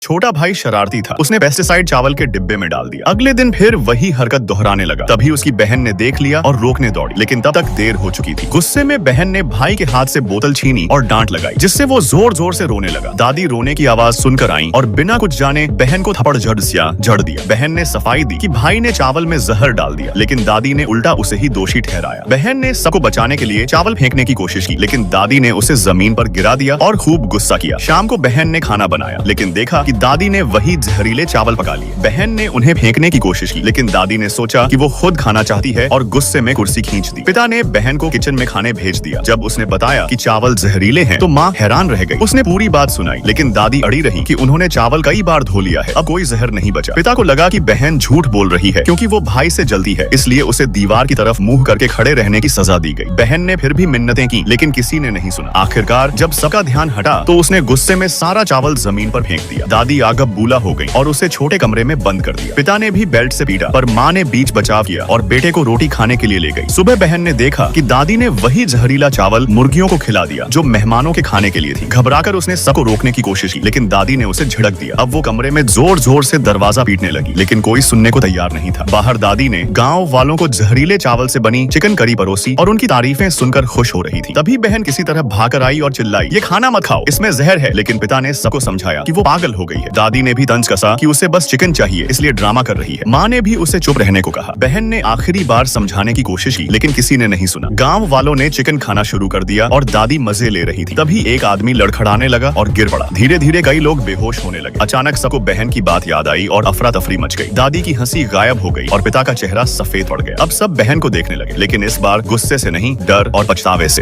छोटा भाई शरारती था। उसने पेस्टिसाइड चावल के डिब्बे में डाल दिया। अगले दिन फिर वही हरकत दोहराने लगा। तभी उसकी बहन ने देख लिया और रोकने दौड़ी, लेकिन तब तक देर हो चुकी थी। गुस्से में बहन ने भाई के हाथ से बोतल छीनी और डांट लगाई, जिससे वो जोर जोर से रोने लगा। दादी रोने की आवाज सुनकर आई और बिना कुछ जाने बहन को थप्पड़ जड़ दिया। बहन ने सफाई दी कि भाई ने चावल में जहर डाल दिया, लेकिन दादी ने उल्टा उसे ही दोषी ठहराया। बहन ने सबको बचाने के लिए चावल फेंकने की कोशिश की, लेकिन दादी ने उसे जमीन पर गिरा दिया और खूब गुस्सा किया। शाम को बहन ने खाना बनाया, लेकिन देखा कि दादी ने वही जहरीले चावल पका लिए। बहन ने उन्हें फेंकने की कोशिश की, लेकिन दादी ने सोचा कि वो खुद खाना चाहती है और गुस्से में कुर्सी खींच दी। पिता ने बहन को किचन में खाने भेज दिया। जब उसने बताया कि चावल जहरीले हैं, तो माँ हैरान रह गई। उसने पूरी बात सुनाई, लेकिन दादी अड़ी रही कि उन्होंने चावल कई बार धो लिया है, अब कोई जहर नहीं बचा। पिता को लगा कि बहन झूठ बोल रही है, क्योंकि वो भाई से जलती है, इसलिए उसे दीवार की तरफ मुंह करके खड़े रहने की सजा दी गई। बहन ने फिर भी मिन्नतें की, लेकिन किसी ने नहीं सुना। आखिरकार जब सबका ध्यान हटा, तो उसने गुस्से में सारा चावल जमीन पर फेंक दिया। दादी आगब बूला हो गई और उसे छोटे कमरे में बंद कर दिया। पिता ने भी बेल्ट से पीटा, पर माँ ने बीच बचाव किया और बेटे को रोटी खाने के लिए ले गई। सुबह बहन ने देखा कि दादी ने वही जहरीला चावल मुर्गियों को खिला दिया, जो मेहमानों के खाने के लिए थी। घबराकर उसने सबको रोकने की कोशिश की, लेकिन दादी ने उसे झिड़क दिया। अब वो कमरे में जोर जोर से दरवाजा पीटने लगी, लेकिन कोई सुनने को तैयार नहीं था। बाहर दादी ने गाँव वालों को जहरीले चावल से बनी चिकन करी परोसी और उनकी तारीफें सुनकर खुश हो रही थी। तभी बहन किसी तरह भागकर आई और चिल्लाई, ये खाना मत खाओ, इसमें जहर है। लेकिन पिता ने सबको समझाया कि वो पागल हो गई है। दादी ने भी तंज कसा कि उसे बस चिकन चाहिए, इसलिए ड्रामा कर रही है। माँ ने भी उसे चुप रहने को कहा। बहन ने आखिरी बार समझाने की कोशिश की, लेकिन किसी ने नहीं सुना। गांव वालों ने चिकन खाना शुरू कर दिया और दादी मजे ले रही थी। तभी एक आदमी लड़खड़ाने लगा और गिर पड़ा। धीरे धीरे कई लोग बेहोश होने लगे। अचानक सबको बहन की बात याद आई और अफरा तफरी मच गई। दादी की हंसी गायब हो गई और पिता का चेहरा सफेद पड़ गया। अब सब बहन को देखने लगे, लेकिन इस बार गुस्से से नहीं, डर और पछतावे से।